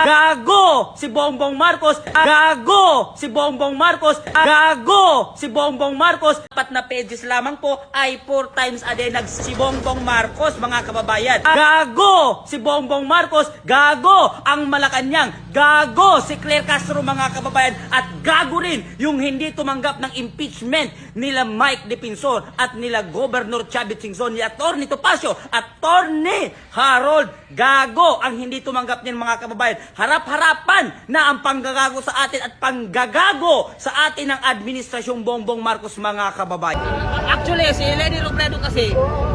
Gago si Bongbong Marcos. Gago si Bongbong Marcos. Gago si Bongbong Marcos. 4 na pages lamang po ay 4 times a day si Bongbong Marcos, mga kababayan. Gago si Bongbong Marcos. Gago ang Malacanang. Gago si Claire Castro, mga kababayan. At gago rin yung hindi tumanggap ng impeachment nila Mike Defensor at nila Governor Chavit Singson, ni Atty. Topacio, Atty. Harold. Gago ang hindi tumanggap niyan, mga kababayan. Harap-harapan na ang panggagago sa atin at panggagago sa atin ng administrasyong Bongbong Marcos, mga kababayan. Actually, si Leni Robredo kasi,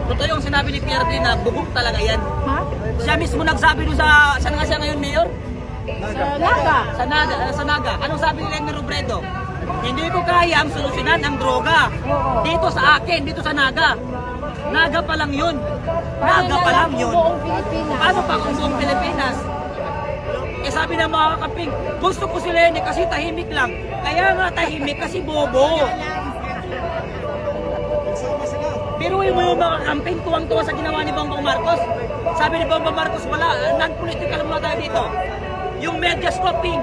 totoo yung sinabi ni Pierre na bubog talaga yan. Ha? Siya mismo nagsabi doon sa, saan nga siya ngayon, Mayor? Sa Naga. Sa Naga. Anong sabi ni Leni Robredo? Hindi ko kaya ang solusyonan ang droga. Dito sa akin, dito sa Naga. Naga pa lang yun. Naga pa lang yun. Paano pa kung buong Pilipinas? Eh sabi ng mga kakamping, gusto ko si Leni kasi tahimik lang. Kaya nga tahimik kasi bobo. Pero mo yung mga kakamping, tuwang-tuwa sa ginawa ni Bongbong Marcos. Sabi ni Bongbong Marcos, wala, non-political muna tayo dito. Yung media stopping,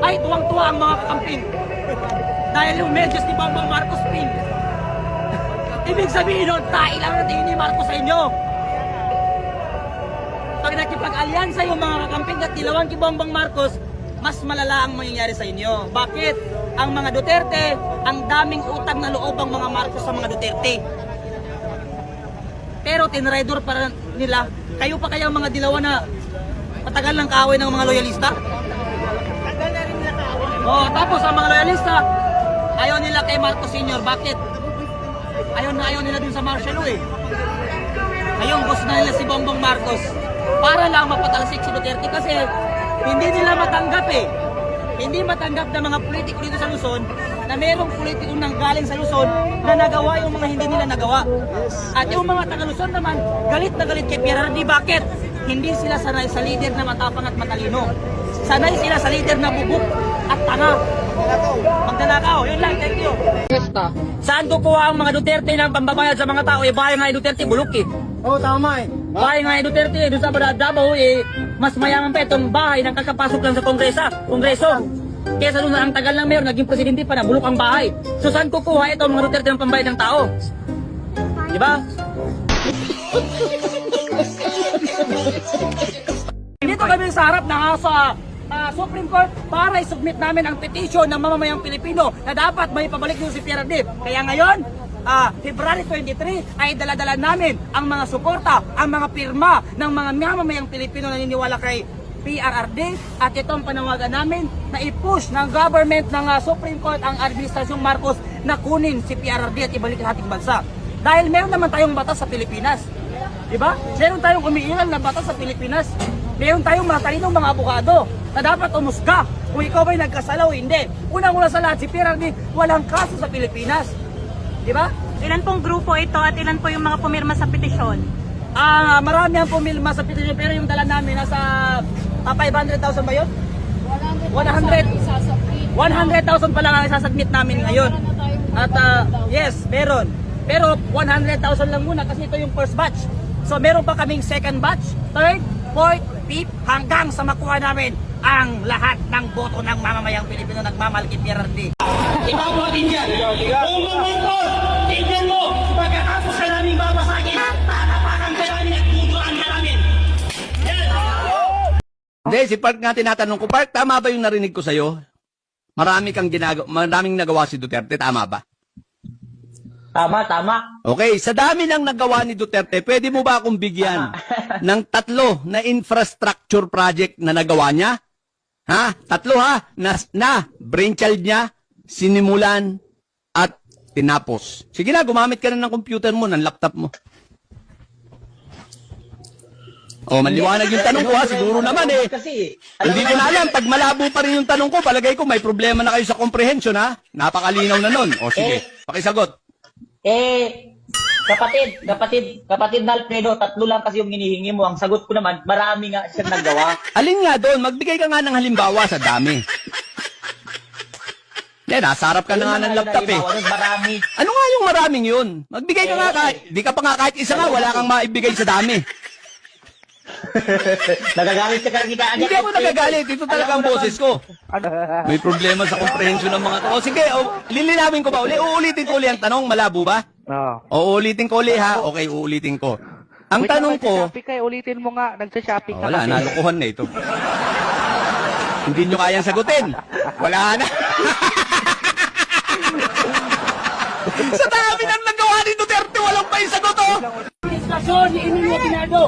ay tuwang-tuwa ang mga kakamping. Dahil yung medyas ni Bongbong Marcos pink. Ibig sabihin nun, tayo lang na tingin ni Marcos sa inyo. Pag nakipag-alyansa yung mga kakamping at dilawan kay Bongbong Marcos, mas malala ang mangyayari sa inyo. Bakit? Ang mga Duterte, ang daming utang na loob ang mga Marcos sa mga Duterte. Pero tinraidor para nila. Kayo pa kaya mga dilawan na matagal ng kaaway ng mga loyalista? Tagal na rin nila kaaway. Oh, tapos ang mga loyalista, ayaw nila kay Marcos Sr. Bakit? Ayaw nila dun sa martial law eh. Ngayon, gusto na nila si Bongbong Marcos para lang mapatalsik si Duterte kasi hindi nila matanggap eh. Hindi matanggap ng mga politiko dito sa Luzon na mayroong politiko nang galing sa Luzon na nagawa yung mga hindi nila nagawa. At yung mga taga-Luzon naman, galit na galit kay Pierre. Bakit? Hindi sila sanay sa leader na matapang at matalino. Sanay sila sa leader na bubuk at tanga. Magdalakaw. Yun lang, thank you. Saan kukuha ang mga Duterte ng pambabayad sa mga tao? Bahay nga Duterte, bulok eh. Oo, tama eh. Bahay nga Duterte, doon sa Davao eh, mas mayaman pa itong bahay na kakapasok lang sa kongreso. Kesa doon ang tagal ng mayor, naging presidente pa na, bulok ang bahay. So saan kukuha ito ang mga Duterte ng pambayad ng tao? Diba? Dito kami sa harap na sa Supreme Court para i-submit namin ang petition ng mamamayang Pilipino na dapat may pabalik din si Pierre Ardif. Kaya ngayon, February 23 ay daladala namin ang mga suporta, ang mga pirma ng mga mamamayang Pilipino na naniniwala kay PRRD at itong panawagan namin na i-push ng government ng Supreme Court ang administrasyong Marcos na kunin si PRRD at ibalik ang ating bansa. Dahil meron naman tayong batas sa Pilipinas. Diba? Meron tayong umiiral na batas sa Pilipinas. Meron tayong matalinong mga abogado na dapat umusga kung ikaw ba'y nagkasala o hindi. Unang-una sa lahat, si PRRD walang kaso sa Pilipinas. Diba? Ilan pong grupo ito at ilan po yung mga pumirma sa petisyon? Marami ang pumirma sa petisyon pero yung dala namin nasa 500,000 ba yun? 100,000 pa lang ang isasubmit namin ngayon. At yes, meron. Pero 100,000 lang muna kasi ito yung first batch. So meron pa kaming second batch, third, fourth, fifth, hanggang sa makuha namin ang lahat ng boto ng mamamayang Pilipino nagmamahal kay PRRD. Ikaw mo din yan. Kung Marcos, tingnan mo, pagkatapos ka namin babasagin, tatapakan ka namin at tutuan ka namin. Hindi, si Park nga tinatanong ko, Park, tama ba yung narinig ko sa'yo? Maraming nagawa si Duterte, tama ba? Tama. Okay, sa dami ng nagawa ni Duterte, pwede mo ba akong bigyan ng 3 na infrastructure project na nagawa niya? Ha? 3 ha? Na brainchild niya, sinimulan, at tinapos. Sige na, gumamit ka na ng computer mo, ng laptop mo. Oh, maliwanag yung tanong ko ha, siguro naman eh. Hindi ko na alam, pag malabo pa rin yung tanong ko, palagay ko may problema na kayo sa comprehension ha. Napakalinaw na nun. O sige, pakisagot. Kapatid na Alfredo, 3 lang kasi yung hinihingi mo. Ang sagot ko naman, marami nga siyang nagawa. Alin nga doon, magbigay ka nga ng halimbawa sa dami. Nasa harap ka na nga ng laptop eh. Marami. Ano nga yung maraming yun? Magbigay ka nga kahit, di ka pa nga kahit isa nga, wala kang maibigay sa dami. Nagagalit ka kasi kaagad. Hindi ako nagagalit. Ito talaga ang boses ko. May problema sa comprehension ng mga tao. Sige, lilinawin ko ba uli? Uulitin ko uli ang tanong. Malabo ba? Oo. Uulitin ko uli ha. Okay, uulitin ko. Ang tanong ko, Nagsa-shopping ka, ulitin mo nga. Nagsa-shopping ka. wala, kasi. nalukuhan na ito. Hindi nyo kayang sagutin. Wala na. Sa dami ng nagawa ni Duterte, walang pa yung sagot, oh! Administrasyon ni Emilio Aguinaldo.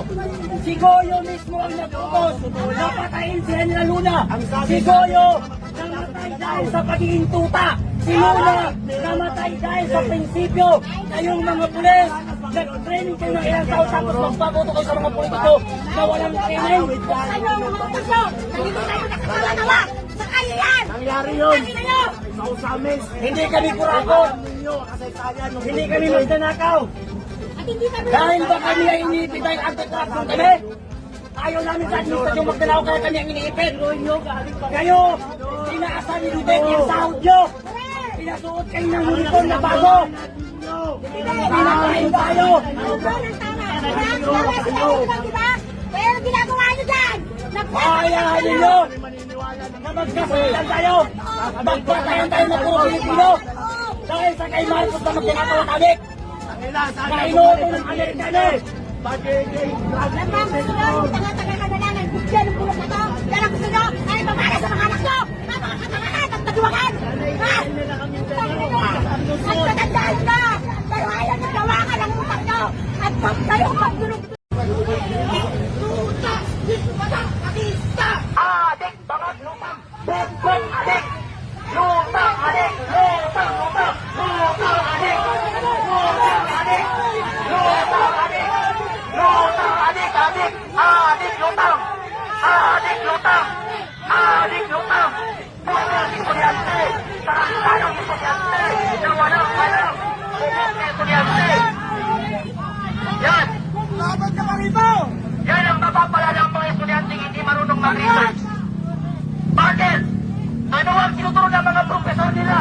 Si Goyo mismo ang nag-utos. Napatayin si General Luna. Si Goyo namatay dahil sa pagiging tuta. Si Luna namatay dahil sa prinsipyo. Kayong mga pulis, nag-training kayo ng ilang taon tapos magpaboto kayo sa mga politiko na walang training. Ano ang mga utasyon? Hindi tayo nakakagawa! Sa kayo yan! Nangyari yun. Hindi kami kurakot. Hindi kami magdanakaw. At hindi kami... Dahil ba kami ay iniipit dahil anti-corruption kami? Ayaw namin sa administrasyon magdanaw kaya kami ang iniipit. Kayo, inaasan ni Duterte yung sahod nyo. Pinasuot kayo ng uniform na bago. Pinakain tayo. Pero ginagawa nyo dyan! Ayahan ninyo na magkasalitan tayo. Magpatayan tayo ng puro Pilipino. Dahil sa kay Marcos na magtinatawa kami. Kainoto ng Amerikano. Lamang gusto nyo, taga-taga ka na lang ang gusto ng bulok na to. Yan ang gusto nyo, ay pamana sa mga anak nyo. Ang mga katangahan, ang taduwagan. Ha? At patandaan nyo, pero ayaw nyo lawakan ang utak nyo. At pag kayo pagdulog Adik, bangag, lutang. Bentong adik. Lutang adik. Lutang, lutang. Lutang adik. Lutang adik. Lutang adik. Lutang adik, adik. Adik, lutang. Adik, lutang. Adik, lutang. Walang estudyante. Tarantadong estudyante. Na walang alam. Estudyante. Yan. Laban ka pa rito. Yan ang mapapala ng mga estudyante hindi marunong mag-research. Bakit? Ano ang tinuturo ng mga profesor nila?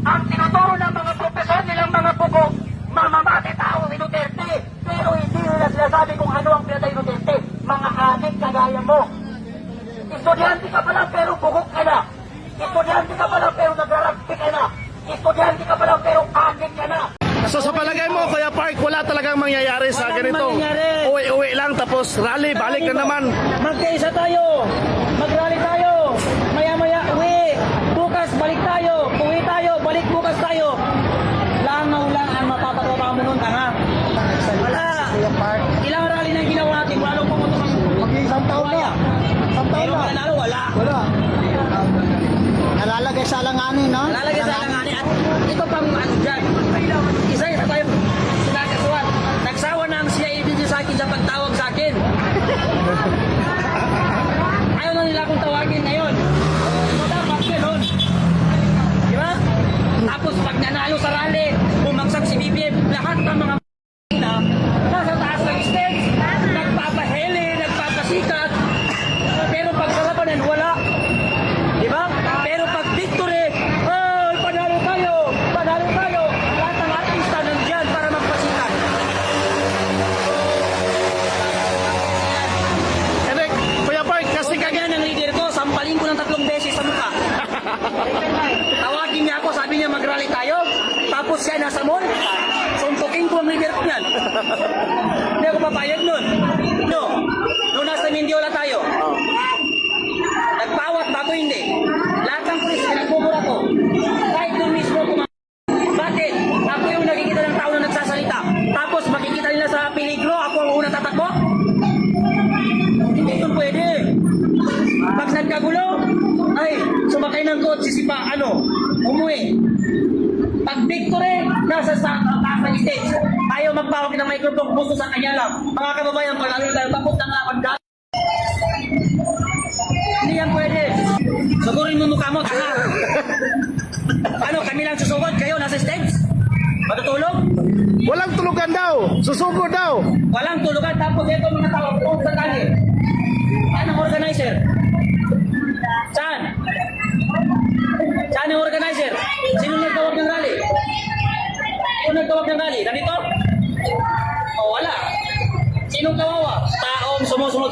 Ang tinuturo ng mga profesor nilang mga buko, mamamati tao ni Duterte. Pero hindi nila sinasabi kung ano ang pinatay ni Duterte. Mga adik kagaya mo. Estudyante ka pa lang pero bugok ka na. Estudyante ka pa lang pero nagraragpi ka na. Estudyante ka pa lang pero adik ka na. So sa palagay mo, Kuya Park, wala talagang mangyayari sa Walang ganito. mangyayari. Uwi-uwi lang tapos rally, balik na naman. Magkaisa tayo. Mag-rally tayo. Maya-maya, uwi. Bukas, balik tayo. Uwi tayo. Balik bukas tayo. Langaw lang ang mapapagawa mo nun, tanga. Wala. Ilang rally na yung ginawa natin. Wala nang pumunta ng mag-isang taon na. Isang taon na. Nanalo, wala. Nalalagay sa alanganin, no? Lalagay sa alanganin. At ito pang ano dyan. Isa tayo sinakasuhan. Nagsawa na ang CID sa akin sa pagtawag sa akin. Ayaw na nila akong tawagin ngayon. Ito dapat yun. Di ba? Tapos pag nanalo sa rally, bumagsak si BBM, lahat ng mga na nasa taas ng stage, nagpapaheli, nagpapasikat. Pero pag sa labanan, wala. Di ba? Pero pag victory, oh, panalo tayo, panalo tayo. Lahat ng artista nandyan para magpasikat. Hindi, Kuya Park, kasi Kagaya ng leader ko, sampalin ko ng 3 beses sa mukha. Tawagin niya ako, sabi niya mag-rally tayo. Tapos siya nasa mall. Suntukin ko ang leader ko yan. Hindi ako papayag nun. No, nung nasa Mindiola tayo. Nagpawat ba ako hindi? Lahat ng pulis, pinagmumura ko. Kahit doon mismo bakit? Ako yung nakikita ng tao na nagsasalita. Tapos makikita nila sa peligro, ako ang unang tatakbo? Hindi yun pwede. Pag nagkagulo, ay, sumakay ng kotse si pa, umuwi. Pag victory, nasa sa stage. Ayaw magpawag ng microphone, gusto sa kanya lang. Mga kababayan, palalo tayo, papunta nga ako dahil. Hindi yan pwede. Sugurin mo mukha mo, tanga. Ano, kami lang susugod, kayo nasa stage? Matutulog? walang tulugan daw, susugod daw. Walang tulugan, tapos ito mga tao, pumunta sa tali. Saan ang organizer? Saan? Saan ang organizer? Sino nagtawag ng rally? Sino nagtawag ng rally? Ganito? O wala. Sinong kawawa? Taong sumusunod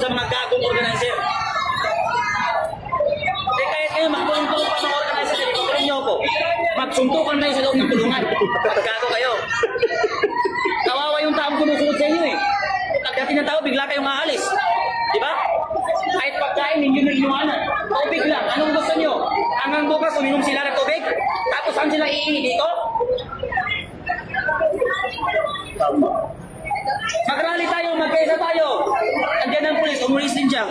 Suntukan tayo sa loob ng kulungan. Gago kayo. Kawawa yung taong kumusunod sa inyo eh. Pagdating ng tao, bigla kayong aalis. Di ba? Kahit pagkain, hindi nyo inuwanan. Tubig lang. Anong gusto nyo? Hanggang bukas, uminom sila ng tubig? Tapos saan sila iihi dito? Mag-rally tayo, magkaisa tayo. Andiyan ang pulis, umulis din siya.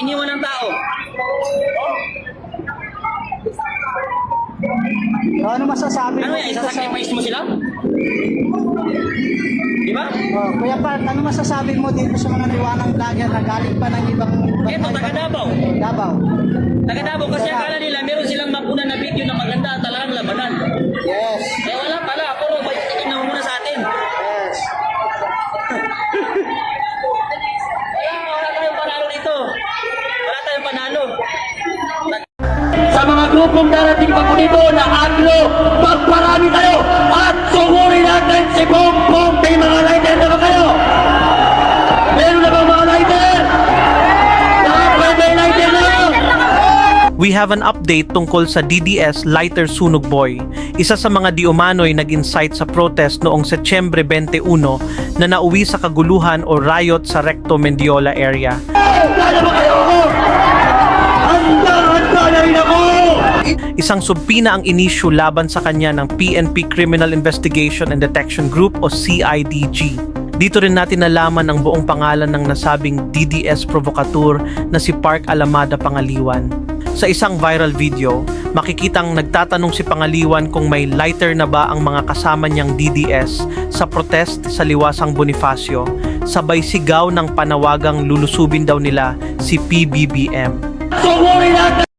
Iniwan ng tao. Ano masasabi Ano mo yan? dito sa... Isasacrifice mo sila? Di ba? Oh, Kuya Park, ano masasabi mo dito sa mga liwanang vlogger na galing pa ng ibang... Ito, taga Davao. Davao. Taga Davao kasi akala nila meron silang mapunan na video na maganda at talagang labanan. Yes. Eh wala pala, puro bait na muna sa atin. Yes. Wala tayong panalo dito. Wala tayong panalo. Sa mga grupong darating pa po dito na aglo, magparami kayo at sungurin natin si Bongbong. May mga lighter na ba kayo? Meron na ba mga lighter? May lighter na! We have an update tungkol sa DDS Lighter Sunog Boy, isa sa mga di umano'y nag-incite sa protest noong Setyembre 21 na nauwi sa kaguluhan o riot sa Recto Mendiola area. Handa na ba kayo ako? Handa na rin ako! Isang subpina ang inisyu laban sa kanya ng PNP Criminal Investigation and Detection Group o CIDG. Dito rin natin nalaman ang buong pangalan ng nasabing DDS provocateur na si Park Alamada Pangaliwan. Sa isang viral video, makikitang nagtatanong si Pangaliwan kung may lighter na ba ang mga kasama niyang DDS sa protest sa Liwasang Bonifacio, sabay sigaw ng panawagang lulusubin daw nila si PBBM. Sungurin natin!